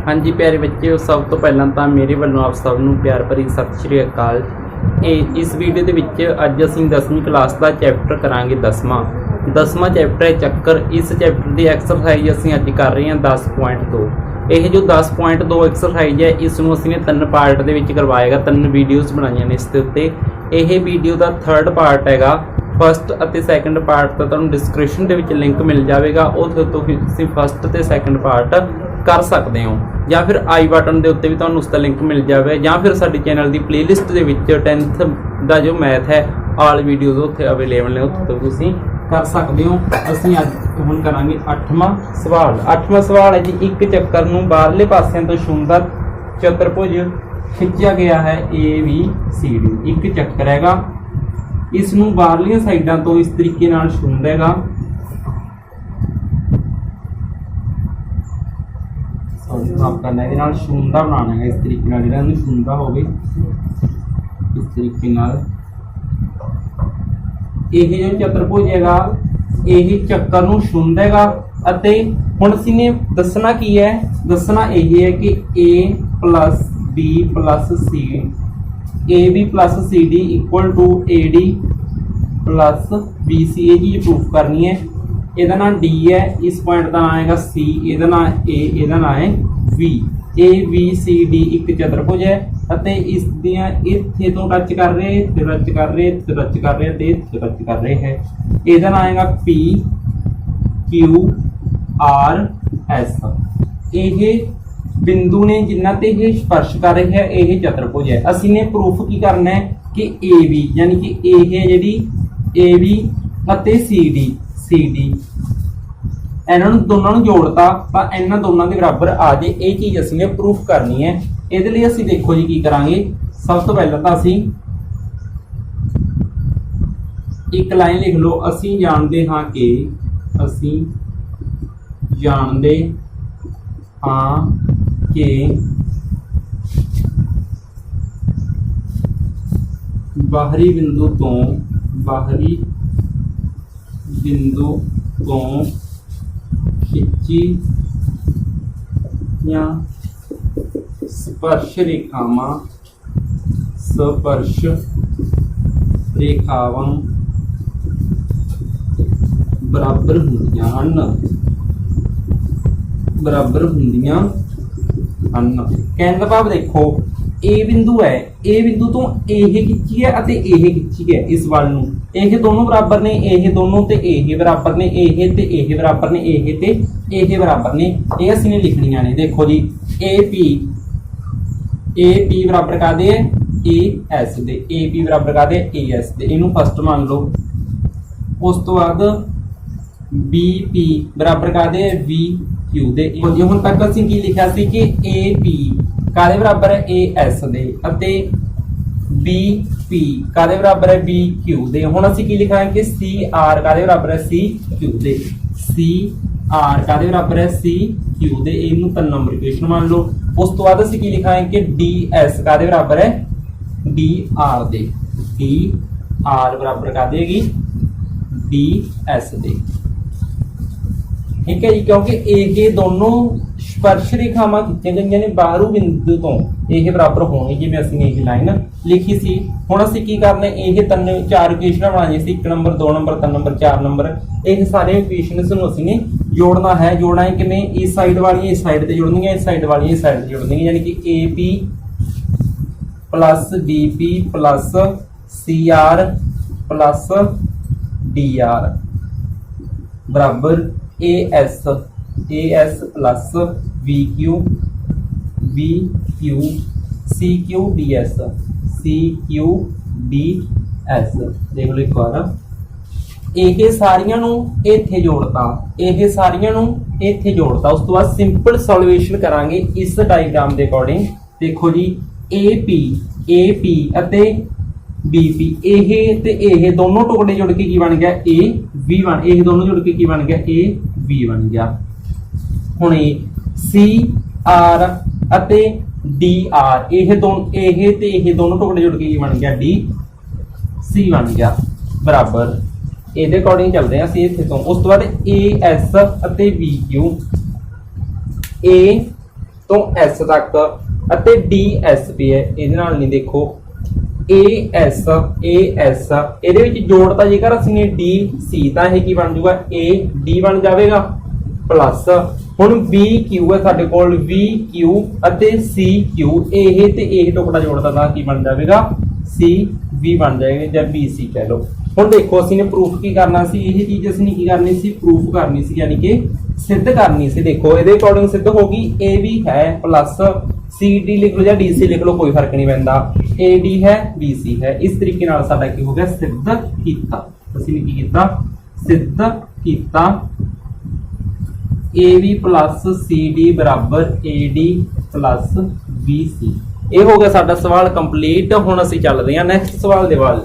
हाँ जी प्यारे बच्चे, सब तो पहला तो मेरे वालों आप सब नूं प्यार भरी सत श्री अकाल। इस वीडियो के विच अज असीं 10वीं क्लास का चैप्टर करांगे 10वां चैप्टर है चक्कर। इस चैप्टर की एक्सरसाइज असीं अज कर रहे हैं 10.2। यह जो 10.2 एक्सरसाइज है इसनूं असीं ने 3 पार्ट दे विच करवाएगा, 3 वीडियोज़ बनाईयां ने इसके उत्ते। यह वीडियो का 3rd पार्ट हैगा। फस्ट और सैकेंड पार्ट का तुहानूं डिस्क्रिप्शन दे विच लिंक मिल जाएगा, उत्थे तो तुसीं फस्ट ते सैकेंड पार्ट कर सकते हो, या फिर आई बटन के उत्ते भी तुहानूं उसका लिंक मिल जाए, या फिर साडी चैनल की प्लेलिस्ट के विच 10th का जो मैथ है आल वीडियोज़ उत्थे अवेलेबल ने, उत्थे तो तुसीं कर सकते हो। असीं अज हुण करांगे 8वां सवाल। 8वां सवाल है जी, एक चक्कर नूं बाहरले पासिਆਂ तो छूंदा चतुर्भुज खिंचिया गया है ABCD। एक चक्कर हैगा, इसनूं बाहरलियां साइडां तो इस तरीके नाल छूंदेगा, साफ करना है नाल छूंदा बनाना है इस तरीके नाल, जिहड़ा इहनूं छूंदा होवे इस तरीके नाल। यह जो चतुर्भुज हैगा यही चक्कर नूं छूंदेगा। अते हुण असीं ने दसना की है, दसना यही है कि A + B + C AB + CD equal to AD + BC। ये चीज़ प्रूफ करनी है। ਇਹਦਾ ਨਾਮ D है, इस पॉइंट का नाम आएगा C, ਇਹਦਾ नाम A, ਇਹਦਾ नाम है V। ABCD एक चतुर्भुज है ਅਤੇ ਇਸ ਦੀਆਂ ਇੱਥੇ ਤੋਂ ਟੱਚ ਕਰ ਰਹੇ, ਇੱਥੇ ਟੱਚ ਕਰ ਰਹੇ, ਇੱਥੇ ਟੱਚ ਕਰ ਰਹੇ ਤੇ ਇੱਥੇ ਟੱਚ ਕਰ ਰਹੇ ਹੈ। ਇਹਦਾ ਨਾਮ ਆਏਗਾ PQRS। ਇਹ ਬਿੰਦੂ ਨੇ ਜਿਨ੍ਹਾਂ ਤੇ ਇਹ ਸਪਰਸ਼ ਕਰ ਰਹੇ ਹੈ, ਇਹ ਚਤੁਰਭੁਜ ਹੈ। ਅਸੀਂ ਨੇ ਪ੍ਰੂਫ ਕੀ ਕਰਨਾ ਹੈ ਕਿ AB यानी कि ਇਹ ਜਿਹੜੀ AB ਅਤੇ CD इन्हों दोनों जोड़ता तो इन्होंने दोनों के बराबर आ जाए, ये चीज़ असीं ने प्रूफ करनी है। ये असीं देखो जी की करांगे। सब तो पहले तो असीं एक लाइन लिख लो, असीं जानते हाँ कि बाहरी बिंदु तो खिंची या स्पर्श रेखावां बराबर हुंदियां हन। कहने का भाव देखो, ए बिंदु है, ए बिंदु तो यह खिंची है अते यह खिंची है इस वाल नूं। यह दोनों बराबर ने, यह दोनों ते यह बराबर ने, यह ते यह बराबर ने, यह ते यह बराबर ने। यह असीं ने लिखनियां ने। देखो जी AP बराबर का दे AS दे, AP बराबर का दे AS दे, इनू फर्स्ट मान लो। उस तो बाद BP बराबर का दे VQ दे। जी हुण तक असीं की लिखिया सी कि AP कादे बराबर है AS दे अते BP कादे बराबर है BQ दे। हुण असीं की लिखा है कि CR कादे बराबर है CQ दे, CR कादे बराबर है CQ दे। इनू 3 नंबर इक्वेशन मान लो। उस तो बाद असीं की लिखा है कि DS कादे बराबर है DR दे, DR बराबर का देगी DS दे। ठीक है जी, क्योंकि ये दोनों स्पर्श रेखावां खिंचीਆਂ गईਆਂ ने बाहरों बिंदु तो यह बराबर होने, जिवें असीं यह लाइन लिखी सी। हुण असीं की करना, यह 4 इक्वेशन बनानी सी, 1 नंबर 2 नंबर 3 नंबर 4 नंबर। यह सारे इक्वेशनस नूं असीं ने जोड़ना है। जोड़ना है किवें, इस साइड वाली इस साइड ते जोड़नियां, इस साइड वाली इस साइड ते जोड़नियां, यानी कि AP + BP + CR + DR बराबर AS + VQ CQ DS देख लो एक बार। यह सारियां नूं इत्थे जोड़ता, यह सारियां नूं इत्थे जोड़ता। उस तो बाद सिंपल सॉल्यूशन करांगे इस डायग्राम के अकॉर्डिंग। देखो जी AP अते BP, यह दोनों टुकड़े जुड़ के की बन गया AB बन, यह दोनों जुड़ के की बन गया AB बन गया। हुण CR अते DR, यह दोनों टुकड़े जुड़ के की बन गया DC बन गया बराबर। ਇਹਦੇ ਅਕੋਰਡਿੰਗ ਚੱਲਦੇ ਹਾਂ ਅਸੀਂ ਇੱਥੇ ਤੋਂ। ਉਸ ਤੋਂ ਬਾਅਦ AS ਅਤੇ BQ, A ਤੋਂ S ਤੱਕ ਅਤੇ DSP ਹੈ, ਇਹਦੇ ਨਾਲ ਨਹੀਂ ਦੇਖੋ AS ਇਹਦੇ ਵਿੱਚ ਜੋੜਤਾ ਜੇਕਰ ਅਸੀਂ ਨੇ DC ਤਾਂ ਇਹ ਕੀ ਬਣ ਜਾਊਗਾ AD ਬਣ ਜਾਵੇਗਾ ਪਲੱਸ ਹੁਣ VQ ਹੈ ਸਾਡੇ ਕੋਲ VQ ਅਤੇ CQ ਇਹ ਤੇ ਇਹ ਟੁਕੜਾ ਜੋੜਦਾ ਤਾਂ ਕੀ ਬਣ ਜਾਵੇਗਾ CV ਬਣ ਜਾਏਗਾ ਜਾਂ BC ਕਹਿ ਲਓ। ਹੁਣ ਦੇਖੋ ਅਸੀਂ ਨੇ ਪ੍ਰੂਫ ਕੀ ਕਰਨਾ ਸੀ, ਇਹ ਚੀਜ਼ ਅਸੀਂ ਨੇ ਕੀ ਕਰਨੀ ਸੀ ਪ੍ਰੂਫ ਕਰਨੀ ਸੀ ਯਾਨੀ ਕਿ ਸਿੱਧ ਕਰਨੀ ਸੀ। ਦੇਖੋ ਇਹਦੇ ਅਕੋਰਡਿੰਗ ਸਿੱਧ ਹੋ ਗਈ AB ਹੈ ਪਲੱਸ CD ਲਿਖ ਲਓ ਜਾਂ DC ਲਿਖ ਲਓ ਕੋਈ ਫਰਕ ਨਹੀਂ ਪੈਂਦਾ, AD ਹੈ BC ਹੈ। ਇਸ ਤਰੀਕੇ ਨਾਲ ਸਾਡਾ ਕੀ ਹੋ ਗਿਆ ਸਿੱਧ ਕੀਤਾ, ਅਸੀਂ ਨੇ ਕੀ ਕੀਤਾ ਸਿੱਧ ਕੀਤਾ AB ਪਲੱਸ CD ਬਰਾਬਰ AD ਪਲੱਸ BC। ਇਹ ਹੋ ਗਿਆ ਸਾਡਾ ਸਵਾਲ ਕੰਪਲੀਟ। ਹੁਣ ਅਸੀਂ ਚੱਲਦੇ ਹਾਂ ਨੈਕਸਟ ਸਵਾਲ ਦੇ ਵੱਲ।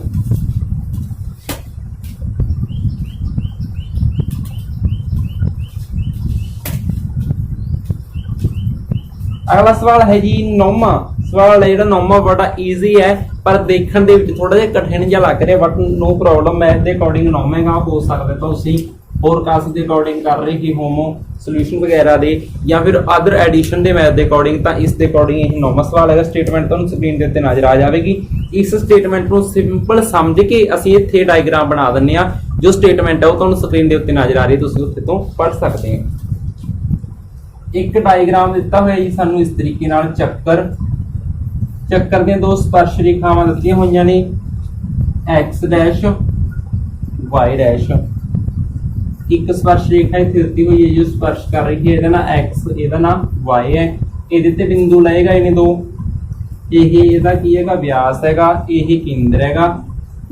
अगला सवाल है जी 9वां सवाल है, जो 9वां बड़ा ईजी है पर देखने दे विच थोड़ा जिहा कठिन जिहा लग रहा, बट नो प्रॉब्लम। मैथ के अकॉर्डिंग 9वें हो सकता तो उसी फोरकास्ट के अकॉर्डिंग कर रहे कि होमो सोल्यूशन वगैरह दे या फिर अदर एडिशन के मैथ के अकॉर्डिंग, तो इस दे अकॉर्डिंग यही 9वां सवाल है। स्टेटमेंट तुहानूं स्क्रीन के उत्ते नजर आ जाएगी। इस स्टेटमेंट को सिंपल समझ के असीं इत्थे डायग्राम बना दिंदे आ। जो स्टेटमेंट है वो तुहानूं स्क्रीन के उत्ते नजर आ रही, तुसीं उत्थे तो पढ़ सकते हैं। एक डायग्राम दिता हुआ जी सानू इस तरीके नाल चक्कर दी दो स्पर्श रेखावां दित्तियां होईयां ने X डैश Y डैश। एक स्पर्श रेखा इत्थे दित्ती हुई है जो स्पर्श कर रही है, इहदा नाम X इहदा नाम Y है। इहदे ते बिंदु लएगा इहने दो, इह इहदा की हैगा व्यास हैगा, इह केंद्र हैगा,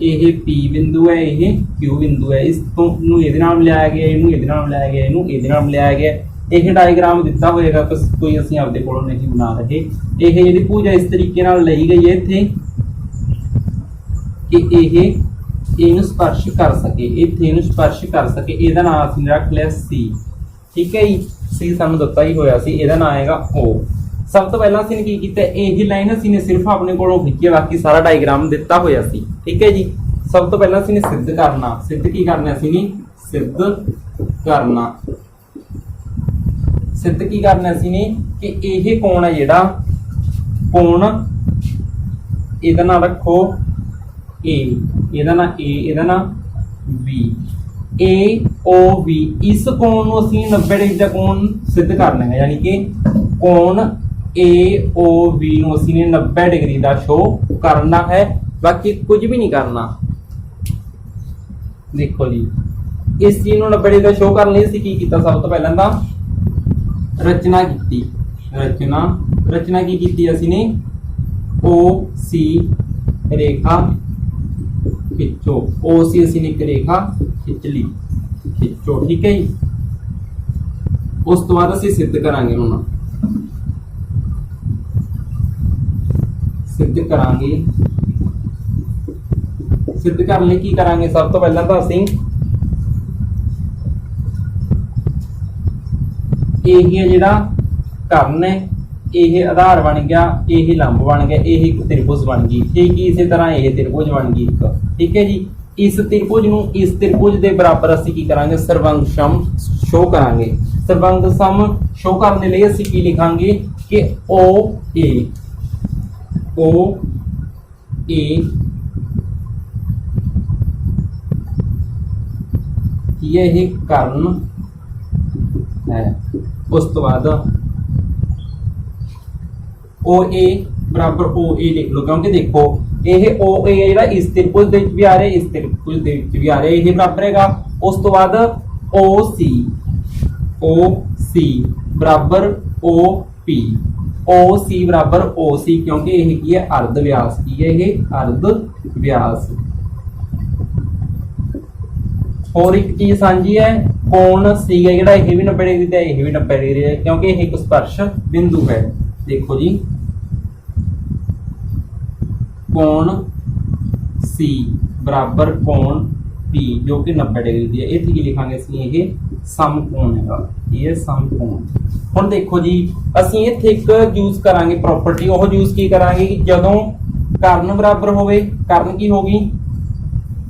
इह P बिंदु है, इह Q बिंदु है। इस तो नूं इहदे नाल मिलाया गया, इहनूं इहदे नाल मिलाया गया, इहनूं इहदे नाल मिलाया गया। यह डायग्राम दिता होएगा कोई असीं आपदे कोलों नहीं बना रहे। यह जिहड़ी भुजा इस तरीके नाल लई गई है इत्थे कि यह इहनूं स्पर्श कर सके, इत्थे इहनूं स्पर्श कर सके। इहदा नाम असीं रख लिया C, ठीक है जी। C सानूं दित्ता ही होया सी, इहदा नाम हैगा O। सब तो पहलां असीं की कीता, यही लाइन असीं ने सिर्फ अपने कोलों खिच्ची, बाकी सारा डायग्राम दिता होया सी, ठीक है जी। सब तो पहलां असीं ने सिद्ध करना, सिद्ध की करना असीं ने सिद्ध करना, सिद्ध की करना सी ने कि यह कोण है जिहड़ा कोण इहदा नाम रखो A, इहदा नाम A, इहदा नाम B, AOB। इस कोण नूं असीं 90 डिग्री दा कोण सिद्ध करना है, यानी कि कोण AOB नूं असीं ने 90 डिग्री दा शो करना है, बाकी कुछ भी नहीं करना। देखो जी इस चीज नूं 90 डिग्री दा शो करने लई असीं की कीता, सब तो पहलां तां रचना की रचना की कीती असीं ने OC रेखा खिंचो, OC असीं ने एक रेखा खिंच ली, खिंचो, ठीक है जी। उस तो बाद असीं सिद्ध करांगे, हुण सिद्ध करांगे। सिद्ध करने लई की करांगे, सब तो पहलां तां असीं यही है जिहड़ा कर्ण है, यह आधार बन गया, यह लंब बन गया, यह एक त्रिभुज बन गई, ठीक है। इसी तरह यह त्रिभुज बन गई एक, ठीक है जी। इस त्रिभुज नूं इस त्रिभुज के बराबर असीं की करांगे सर्वंग सम शो करांगे। सर्वंग सम शो करने लई असीं की लिखांगे कि OA यह कर्ण है। उस तो बाद OA बराबर OA लिख लो, क्योंकि देखो यह OA है जिहड़ा इस त्रिभुज दे विच भी आ रहा है, इस त्रिभुज दे विच भी आ रहा है, यह बराबर हैगा। उस तो बाद OC बराबर OP, OC बराबर OC, क्योंकि यह की है अर्ध व्यास, की है यह अर्ध व्यास। और एक चीज साझी है, कोण सी है जिहड़ा यह भी 90 डिग्री है, यह भी 90 डिग्री है, क्योंकि यह एक स्पर्श बिंदु है। देखो जी कोण सी बराबर कोण पी जो कि 90 डिग्री दी है, इत्थे की लिखांगे असीं यह समकोण हैगा, ये समकोण। हुण देखो जी असीं इत्थे एक यूज करांगे प्रॉपर्टी, ओह यूज की करांगे कि जदों कर्ण बराबर होवे, कर्ण की होगी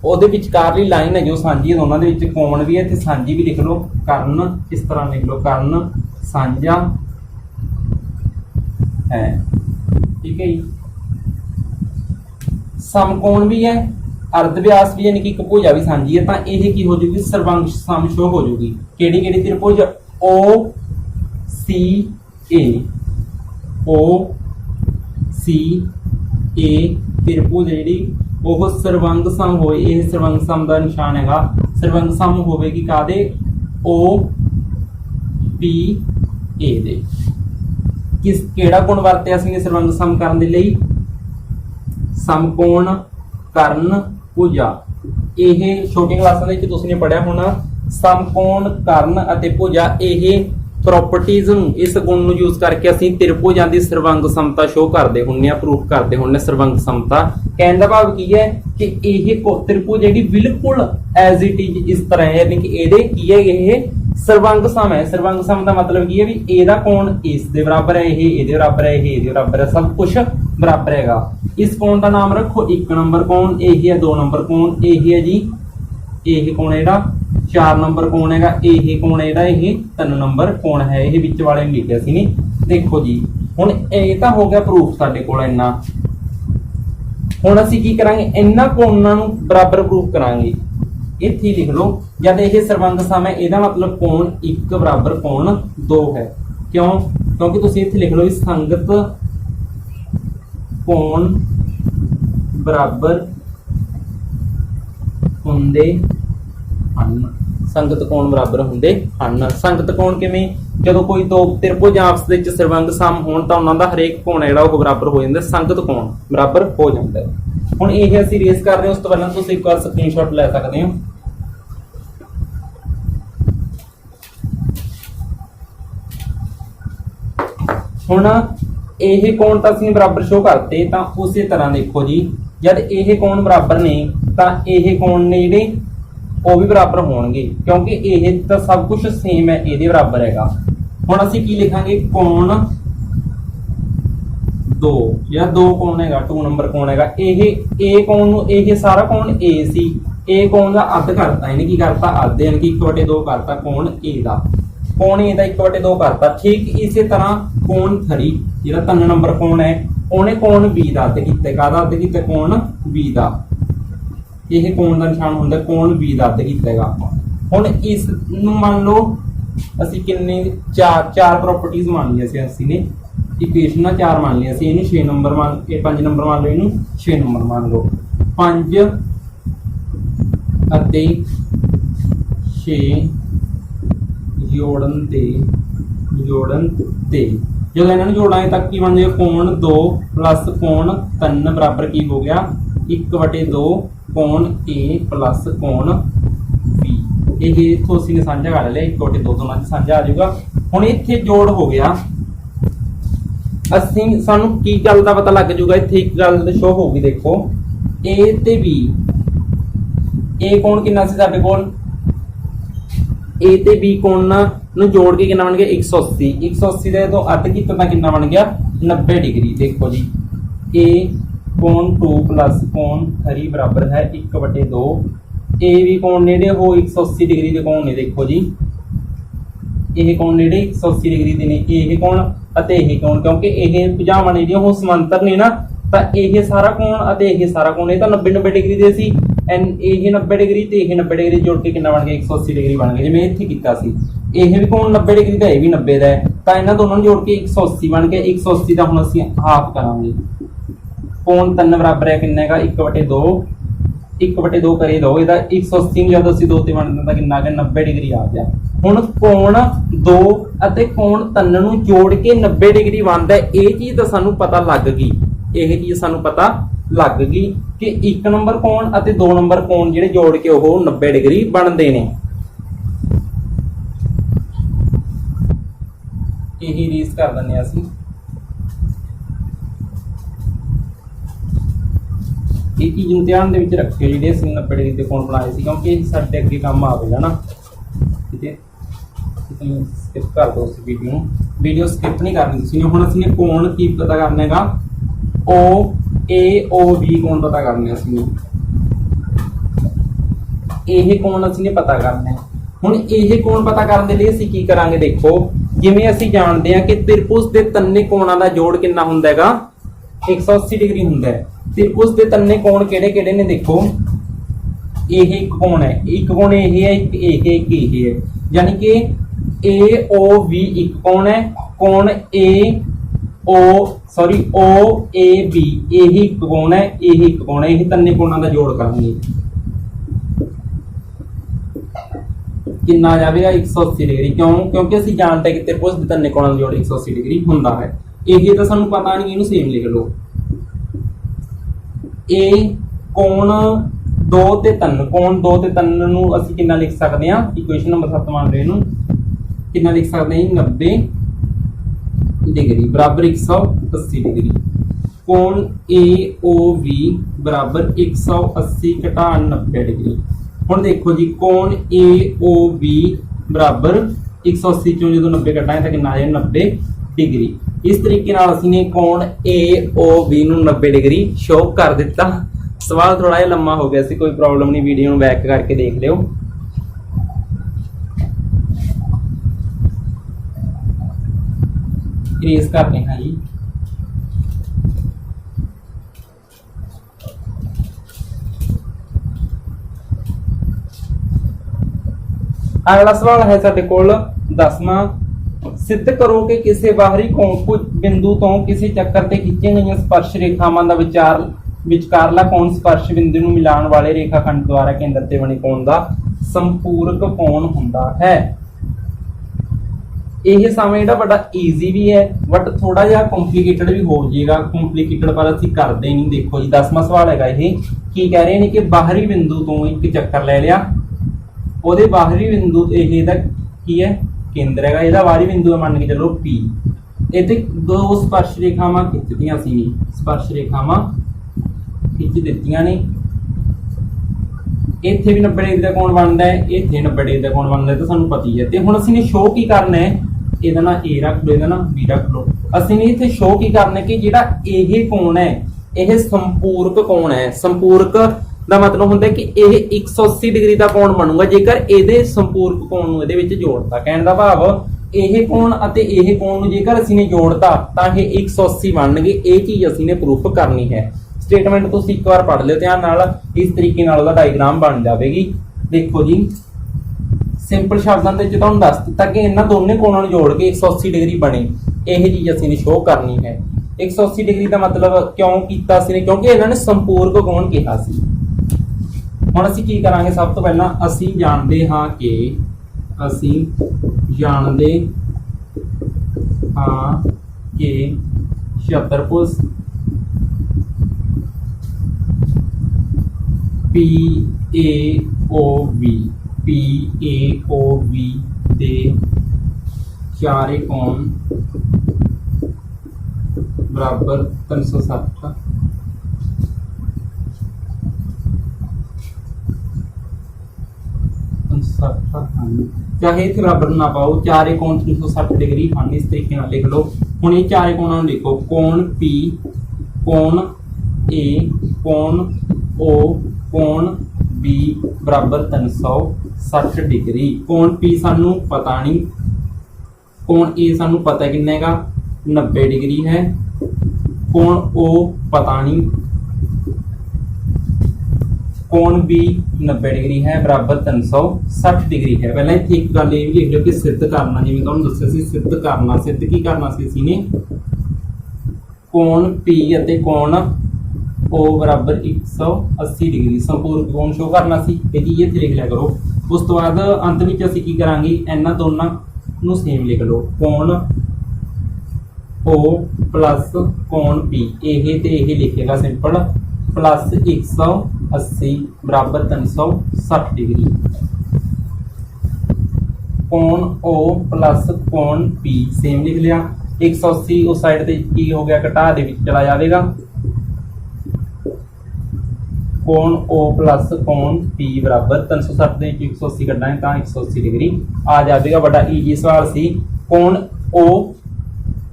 ਉਹਦੇ ਵਿਚਕਾਰਲੀ ਲਾਈਨ ਹੈ जो ਸਾਂਝੀ ਹੈ ਦੋਨਾਂ ਦੇ ਵਿੱਚ, ਕੋਣ ਵੀ ਹੈ ਤੇ ਸਾਂਝੀ ਵੀ ਲਿਖ ਲਓ। ਕर्ण इस तरह लिख लो, कर्ण ਸਾਂਝਾ है। ठीक है जी। समकोण भी है, अर्ध व्यास भी यानी कि एक भुजा भी साझी है, तो यह की हो जाएगी सर्वांग सम शो हो जाएगी। केड़ी केड़ी त्रिभुज ओ सी ए, ओ सी ए त्रिभुज जी वो सर्वंग सम होए। यह सर्वंग सम का निशान हैगा। सर्वंग सम होगी कादे ओ पी ए दे। किस केड़ा गुण वरतिया सी सर्वंग सम करने दे लई? समकोण कर्ण भुजा। यह छोटी क्लासां दे विच तुसीं ने पढ़िया होना समकोण कर्ण अते भुजा। यह प्रॉपर्टीज इस गुण नूं यूज करके असीं त्रिभुजां दी सर्वंग समता शो करते हुन्ने आ, प्रूफ करते हुन्ने सर्वंग समता। कहने का भाव की है कि यह त्रिभुज जिहड़ी बिल्कुल एज इट इज इस तरह है, यानी कि इहदे की है यह सर्वंग सम है। सर्वंग सम का मतलब की है भी इहदा कोण इस दे बराबर है, यह इहदे बराबर है, यह इहदे बराबर है, सब कुछ बराबर हैगा। इस कोण का नाम रखो 1 नंबर कोण, यही है 2 नंबर कोण, यही है जी यह कोण है 4 नंबर कोण है, यह कोण है 3 नंबर कोण है। यह विच वाले लिखे सी नहीं। देखो जी हुण ये तो हो गया प्रूफ साडे कोल इन्ना। हुण असीं की करांगे, इन्हां कोणां नूं बराबर प्रूफ करांगे। इत्थे लिख लो जब यह सर्वंग सम है, इसदा मतलब कोण 1 बराबर कोण 2 है। क्यों? क्योंकि तुसीं इत्थे लिख लो संगत कोण बराबर हुंदे हन। संगत कोण बराबर हुंदे हन। संगत कोण किवें? जदों कोई दो त्रिभुज आपस विच सर्वंग सम होण तां उन्हां दा हरेक कोण है जिहड़ा ओह बराबर हो जांदा, संगत कोण बराबर हो जांदा है। हुण ਇਹ ਅਸੀਂ ਰੇਸ कर रहे हैं, उस तो पहले तुसीं एक बार स्क्रीनशॉट ले सकते हो। हुण ਇਹ कोण ਤਾਂ ਅਸੀਂ बराबर शो करते, ਤਾਂ ਉਸੇ तरह देखो जी जब ਇਹ कोण बराबर ने ਤਾਂ ਇਹ कोण ने ਜਿਹੜੇ ਉਹ भी बराबर होणगे, क्योंकि ਇਹ ਤਾਂ सब कुछ सेम है, ਇਹਦੇ बराबर हैगा। हुण ਅਸੀਂ ਕੀ ਲਿਖਾਂਗੇ? कोण 2 या 2 कोण हैगा 2 नंबर कोण हैगा। ਇਹ कोण ਨੂੰ ਇਹ सारा कोण A सी, ਇਹ कोण ਦਾ ਅੱਧ ਕਰਤਾ, ਇਹਨੇ ਕੀ ਕਰਤਾ ਅੱਧ, यानी कि 1/2 करता कोण A ਦਾ। कोण A ਦਾ 1/2 करता। ठीक इसी तरह कोण 3 ਜਿਹੜਾ 3 नंबर कोण है ਉਹਨੇ कोण B ਦਾ ਅੱਧ ਕੀਤਾ। ਕਾਹਦਾ ਅੱਧ ਕੀਤਾ? कोण B ਦਾ। ਇਹ कोण ਦਾ ਨਿਸ਼ਾਨ ਹੁੰਦਾ कोण B ਦਾ ਅੱਧ ਕੀਤਾ ਹੈਗਾ ਆਪਾਂ। ਹੁਣ ਇਸ ਨੂੰ ਮੰਨ ਲਓ ਅਸੀਂ ਕਿੰਨੇ ਚਾਰ ਪ੍ਰੋਪਰਟੀਆਂ ਮੰਨ ਲਈਆਂ ਅਸੀਂ ਨੇ इक्वेशन 4 मान लिया सी, 6 नंबर मान 5 नंबर मान लो, इनू 6 नंबर मान लो। 5 ਅਤੇ 6 जोड़न ते जो इन्होंने जोड़ांगे तक की बन जाएगा कोण 2 प्लस कोण 3 बराबर की हो गया 1/2 कोण A प्लस कोण B। ये इत्थों असीं ने साझा कर लिया 1/2 दोनों साझा आ जाऊगा। हुण इत्थे जोड़ हो गया, ਅਸੀਂ ਸਾਨੂੰ ਕੀ ਗੱਲ ਦਾ ਪਤਾ ਲੱਗ ਜੂਗਾ? ਇੱਥੇ ਇੱਕ ਗੱਲ ਸ਼ੋ ਹੋਊਗੀ, ਦੇਖੋ A ਤੇ B। A ਕੋਣ ਕਿੰਨਾ ਸੀ ਸਾਡੇ ਕੋਲ? A ਤੇ B ਕੋਣ ਨੂੰ ਜੋੜ ਕੇ ਕਿੰਨਾ ਬਣ ਗਿਆ 180। 180 ਦੇ ਤੋਂ ਅੱਧ ਕੀਤਾ ਤਾਂ ਕਿੰਨਾ ਬਣ ਗਿਆ 90 डिग्री। देखो जी A कोण 2 प्लस कोण 3 बराबर है 1/2। A भी कोण नेड़े हो 180 डिग्री ਦੇ ਕੋਣ ਨੇ। देखो जी ਇਹ ਕੋਣ ਨੇੜੇ 180 डिग्री ਦੇ ਨੇ, ਇਹ ਕੋਣ ਅਤੇ ਇਹ ਕੋਣ, ਕਿਉਂਕਿ ਇਹ ਭੁਜਾਵਾਂ ਨੇ ਜਿਹੜੀਆਂ ਉਹ ਸਮਾਂਤਰ ਨੇ ਨਾ, ਤਾਂ ਇਹ ਸਾਰਾ ਕੋਣ ਅਤੇ ਇਹ ਸਾਰਾ ਕੋਣ ਇਹ ਤਾਂ 90 डिग्री ਦੇ ਸੀ। ਇਹ 90 डिग्री ਤੇ ਇਹ 90 डिग्री ਜੋੜ ਕੇ ਕਿੰਨਾ ਬਣ ਗਿਆ 180 डिग्री ਬਣ ਗਿਆ। ਜਿਵੇਂ ਇੱਥੇ ਕੀਤਾ ਸੀ ਇਹ ਵੀ ਕੋਣ 90 डिग्री ਦਾ, ਇਹ ਵੀ 90 ਦਾ ਹੈ, ਤਾਂ ਇਹਨਾਂ ਦੋਨਾਂ ਨੂੰ ਜੋੜ ਕੇ 180 ਬਣ ਗਿਆ। 180 ਦਾ ਹੁਣ ਅਸੀਂ ਹਾਫ ਕਰਾਂਗੇ। ਕੋਣ 3 ਬਰਾबर ਹੈ ਕਿੰਨਾ ਹੈਗਾ 1/2 1/2 ਕਰੇ ਦੋ ਇਹਦਾ 180 ਜਦ ਅਸੀਂ 2 ਤੇ ਵੰਡ ਦਿੰਦਾ ਕਿੰਨਾ ਆ ਗਿਆ 90 डिग्री ਆ ਗਿਆ। ਹੁਣ ਕੋਣ 2 ਅਤੇ ਕੋਣ 3 ਨੂੰ ਜੋੜ ਕੇ 90 डिग्री ਬਣਦਾ। ਇਹ ਚੀਜ਼ ਤਾਂ ਸਾਨੂੰ ਪਤਾ ਲੱਗ ਗਈ, ਇਹ ਚੀਜ਼ ਸਾਨੂੰ ਪਤਾ ਲੱਗ ਗਈ ਕਿ 1 ਨੰਬਰ ਕੋਣ ਅਤੇ 2 ਨੰਬਰ ਕੋਣ ਜਿਹੜੇ ਜੋੜ ਕੇ ਉਹ 90 डिग्री ਬਣਦੇ ਨੇ। ਇਹੀ ਰੀਸ ਕਰ ਦਿੰਦੇ ਅਸੀਂ। ਇਹ ਚੀਜ਼ ਨੂੰ ਧਿਆਨ ਦੇ ਵਿੱਚ ਰੱਖਿਓ ਜਿਹੜੇ ਅਸੀਂ 90 डिग्री ਦੇ ਕੋਣ ਬਣਾਏ ਸੀ, ਕਿਉਂਕਿ ਇਹ ਸਾਡੇ ਅੱਗੇ ਕੰਮ ਆਵੇਗਾ ਨਾ। ਠੀਕ ਹੈ, स्किप कर दो उस वीडियो स्किप नहीं करनी तुसीं। हुण असीं कोण की पता करना हैगा O A O B कोण पता करने असीं ਇਹ कोण असीं ने पता करना है। हुण ਇਹ कोण पता करने लई असीं की करांगे? देखो ਜਿਵੇਂ ਅਸੀਂ ਜਾਣਦੇ ਹਾਂ ਕਿ ਤ੍ਰਿਭੁਜ ਦੇ ਤਿੰਨੇ ਕੋਣਾਂ ਦਾ ਜੋੜ ਕਿੰਨਾ ਹੁੰਦਾ ਹੈਗਾ 180 ਡਿਗਰੀ ਹੁੰਦਾ ਹੈ। ਤ੍ਰਿਭੁਜ ਦੇ ਤਿੰਨੇ ਕੋਣ ਕਿਹੜੇ ਕਿਹੜੇ ਨੇ ਦੇਖੋ, ਇਹ ਇੱਕ ਕੋਣ ਹੈ, ਇੱਕ ਕੋਣ ਇਹ ਹੈ, ਇੱਕ ਇਹ ਹੈ, ਯਾਨੀ ਕਿ AOB ਇੱਕ ਕੋਣ ਹੈ, ਕੋਣ OAB ਇਹ ਇੱਕ ਕੋਣ ਹੈ, ਇਹ ਇੱਕ ਕੋਣ ਹੈ, ਇਹ ਤਿੰਨੇ ਕੋਣਾਂ ਦਾ ਜੋੜ ਕਰਾਂਗੇ ਕਿੰਨਾ ਆ ਜਾਵੇਗਾ 180 ਡਿਗਰੀ। ਕਿਉਂਕਿ ਅਸੀਂ ਜਾਣਦੇ ਕਿ ਤ੍ਰਿਭੁਜ ਦੇ ਤਿੰਨੇ ਕੋਣਾਂ ਦਾ ਜੋੜ 180 ਡਿਗਰੀ ਹੁੰਦਾ ਹੈ। ਇਹ ਤਾਂ ਸਾਨੂੰ ਪਤਾ ਨਹੀਂ, ਇਹਨੂੰ ਸੇਮ ਲਿਖ ਲਓ। ਇਹ ਕੋਣ 2 ਤੇ 3, ਕੋਣ 2 ਤੇ 3 ਨੂੰ ਅਸੀਂ ਕਿੰਨਾ ਲਿਖ ਸਕਦੇ ਹਾਂ, ਇਕੁਏਸ਼ਨ ਨੰਬਰ 7 ਮੰਨ ਲਓ ਇਹਨੂੰ, ਕਿੰਨਾ ਲਿਖ ਸਕਦੇ ਹਾਂ 90 ਡਿਗਰੀ ਬਰਾਬਰ 180 ਡਿਗਰੀ। ਕੋਣ AOB ਬਰਾਬਰ 180 ਘਟਾ 90 ਡਿਗਰੀ। ਹੁਣ ਦੇਖੋ ਜੀ ਕੋਣ AOB ਬਰਾਬਰ 180 ਚੋਂ ਜਦੋਂ 90 ਕੱਟਾਂਗੇ ਤਾਂ ਕਿੰਨਾ ਆ ਜਾਏ 90 ਡਿਗਰੀ। ਇਸ ਤਰੀਕੇ ਨਾਲ ਅਸੀਂ ਨੇ ਕੋਣ AOB ਨੂੰ 90 ਡਿਗਰੀ ਸ਼ੋ ਕਰ ਦਿੱਤਾ। ਸਵਾਲ ਥੋੜਾ ਜਿਹਾ ਲੰਮਾ ਹੋ ਗਿਆ ਸੀ, ਕੋਈ ਪ੍ਰੋਬਲਮ ਨਹੀਂ, ਵੀਡੀਓ ਨੂੰ ਬੈਕ ਕਰਕੇ ਦੇਖ ਲਿਓ। ਇਰੇਜ਼ ਕਰਦੇ ਹਾਂ ਜੀ। अगला सवाल है साडे कोल 10वां, सिद्ध करो कि किसी बाहरी कोण बिंदु तो किसी चक्कर ते खिंची गई स्पर्श रेखावां दा विचकारला कोण स्पर्श बिंदु नूं मिलाण वाले रेखाखंड द्वारा केंद्र ते बने कोण दा संपूरक कोण हुंदा है। ਇਹ ਸਮ ਜਿਹੜਾ ਬੜਾ ਈਜ਼ੀ ਵੀ ਹੈ ਬਟ ਥੋੜਾ ਜਿਹਾ ਕੰਪਲਿਕੇਟਡ ਵੀ ਹੋ ਜਾਏਗਾ। ਕੰਪਲਿਕੇਟਡ ਪਰ ਅਸੀਂ ਕਰਦੇ ਨਹੀਂ। ਦੇਖੋ ਜੀ 10ਵਾਂ ਸਵਾਲ ਹੈਗਾ, ਇਹ ਕੀ ਕਹਿ ਰਹੇ ਨੇ ਕਿ ਬਾਹਰੀ ਬਿੰਦੂ ਤੋਂ ਇੱਕ ਚੱਕਰ ਲੈ ਲਿਆ, ਉਹਦੇ ਬਾਹਰੀ ਬਿੰਦੂ ਇਹ ਇਹਦਾ ਕੀ ਹੈ ਕੇਂਦਰ ਹੈਗਾ, ਇਹਦਾ ਬਾਹਰੀ ਬਿੰਦੂ ਮੰਨ ਕੇ ਚੱਲੋ P। ਇੱਥੇ ਦੋ ਸਪਰਸ਼ ਰੇਖਾਵਾਂ ਖਿੱਚਦੀਆਂ ਸੀ, ਸਪਰਸ਼ ਰੇਖਾਵਾਂ ਖਿੱਚ ਦਿੱਤੀਆਂ ਨੇ। ਇੱਥੇ ਵੀ 90 ਡਿਗਰੀ ਦਾ ਕੋਣ ਬਣਦਾ ਹੈ, ਇੱਥੇ 90 ਡਿਗਰੀ ਦਾ ਕੋਣ ਬਣਦਾ ਹੈ, ਤਾਂ ਸਾਨੂੰ ਪਤਾ ਹੀ ਹੈ। ਤੇ ਹੁਣ ਅਸੀਂ ਨੇ ਸ਼ੋ ਕੀ ਕਰਨਾ ਹੈ, ਇਹਦਾ ਨਾ A ਰੱਖ ਲਓ, ਇਹਦਾ ਨਾ B ਰੱਖ ਲਓ। ਅਸੀਂ ਨੇ ਇੱਥੇ ਸ਼ੋ ਕੀ ਕਰਨਾ ਕਿ ਜਿਹੜਾ ਇਹ ਕੋਣ ਹੈ ਇਹ ਸੰਪੂਰਕ ਕੋਣ ਹੈ। ਸੰਪੂਰਕ ਦਾ ਮਤਲਬ ਹੁੰਦਾ ਕਿ ਇਹ 180 ਡਿਗਰੀ ਦਾ ਕੋਣ ਬਣੂਗਾ ਜੇਕਰ ਇਹਦੇ ਸੰਪੂਰਕ ਕੋਣ ਨੂੰ ਇਹਦੇ ਵਿੱਚ ਜੋੜਤਾ। ਕਹਿਣ ਦਾ ਭਾਵ ਇਹ ਕੋਣ ਅਤੇ ਇਹ ਕੋਣ ਨੂੰ ਜੇਕਰ ਅਸੀਂ ਨੇ ਜੋੜਤਾ ਤਾਂ ਇਹ 180 ਬਣਨਗੇ। ਇਹ ਚੀਜ਼ ਅਸੀਂ ਨੇ ਪ੍ਰੂਫ ਕਰਨੀ ਹੈ। ਸਟੇਟਮੈਂਟ ਤੁਸੀਂ ਇੱਕ ਵਾਰ ਪੜ੍ਹ ਲਿਓ ਧਿਆਨ ਨਾਲ, ਇਸ ਤਰੀਕੇ ਨਾਲ ਉਹਦਾ ਡਾਇਗਰਾਮ ਬਣ ਜਾਵੇਗੀ। ਦੇਖੋ ਜੀ ਸਿੰਪਲ ਸ਼ਬਦਾਂ ਦੇ ਵਿੱਚ ਤੁਹਾਨੂੰ ਦੱਸ ਦਿੱਤਾ ਕਿ ਇਹਨਾਂ ਦੋਨੇ ਕੋਣਾਂ ਨੂੰ ਜੋੜ ਕੇ 180 ਡਿਗਰੀ ਬਣੇ। ਇਹ ਚੀਜ਼ ਅਸੀਂ ਨੇ ਸ਼ੋਅ ਕਰਨੀ ਹੈ। 180 ਡਿਗਰੀ ਦਾ ਮਤਲਬ ਕਿਉਂ ਕੀਤਾ ਸੀ ਨੇ, ਕਿਉਂਕਿ ਇਹਨਾਂ ਨੇ ਸੰਪੂਰਕ ਕੋਣ ਕਿਹਾ ਸੀ। ਹੁਣ ਅਸੀਂ ਕੀ ਕਰਾਂਗੇ, ਸਭ ਤੋਂ ਪਹਿਲਾਂ ਅਸੀਂ ਜਾਣਦੇ ਹਾਂ ਕਿ ਚਤੁਰਭੁਜ PAOB ਦੇ ਚਾਰੇ ਕੋਣ बराबर 360 चाहे इतने बराबर ना पाओ, चारे कोण 360 डिग्री हैं। इस तरीके नाल लिख लो। हुण ये चारे कोणां नूं लिखो, कोण P, कोण A, कोण O, कोण B बराबर 360 डिग्री। कोण P सानू पता नहीं, कोण A सानू पता किन्ना हैगा 90 डिग्री है, कोण O पता नहीं, कोण B 90 डिग्री है बराबर 360 डिग्री है। पहले इत्थे एक गल ये भी लिख लो कि सिद्ध करना, जिवें तुहानूं दस्सिया सी सिद्ध करना। सिद्ध की करना सी असीं ने, कोण P अते कोण O बराबर 180 डिग्री संपूरक कोण शो करना सी। ये जी इत्थे लिख लिया करो। उस तो बाद अंत विच असीं की करांगे, इन्हां दोनां नूं सेम लिख लो, कोण O प्लस कोण P, ये ते ये लिखेगा सिंपल, प्लस 180 बराबर 360 डिग्री। कोण O प्लस कोण P सेम लिख लिया। 180 उस साइड ते की हो गया, घटा दे विच चला जाएगा। कोण O प्लस कोण P बराबर 360 दे 180 कटाएं तो 180 डिग्री आ जाएगा। बड़ा ईजी सवाल सी। कोण O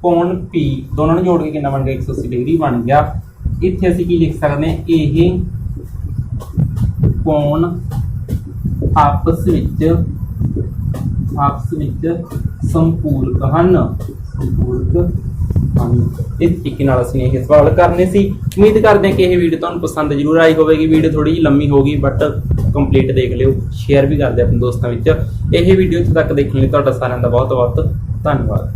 कोण P दोनों ने जोड़ के कितना बन गया 180 डिग्री बन गया। इत्थे असीं की लिख सकते हैं, ये कोण आपस विच ਸੰਪੂਰਕ ਹਨ। ਇਸ ਤਰੀਕੇ ਨਾਲ ਅਸੀਂ ਇਹ ਸਵਾਲ ਕਰਨੇ ਸੀ। ਉਮੀਦ ਕਰਦੇ ਹਾਂ ਕਿ ਇਹ ਵੀਡੀਓ ਤੁਹਾਨੂੰ ਪਸੰਦ ਜ਼ਰੂਰ ਆਈ ਹੋਵੇਗੀ। ਵੀਡੀਓ ਥੋੜੀ ਜਿਹੀ ਲੰਮੀ ਹੋ ਗਈ ਬਟ ਕੰਪਲੀਟ ਦੇਖ ਲਿਓ, ਸ਼ੇਅਰ ਵੀ ਕਰ ਦਿਓ ਆਪਣੇ ਦੋਸਤਾਂ ਵਿੱਚ। ਇਹ ਵੀਡੀਓ ਇੱਥੇ ਤੱਕ ਦੇਖਣ ਲਈ ਤੁਹਾਡਾ ਸਾਰਿਆਂ ਦਾ ਬਹੁਤ ਬਹੁਤ ਧੰਨਵਾਦ।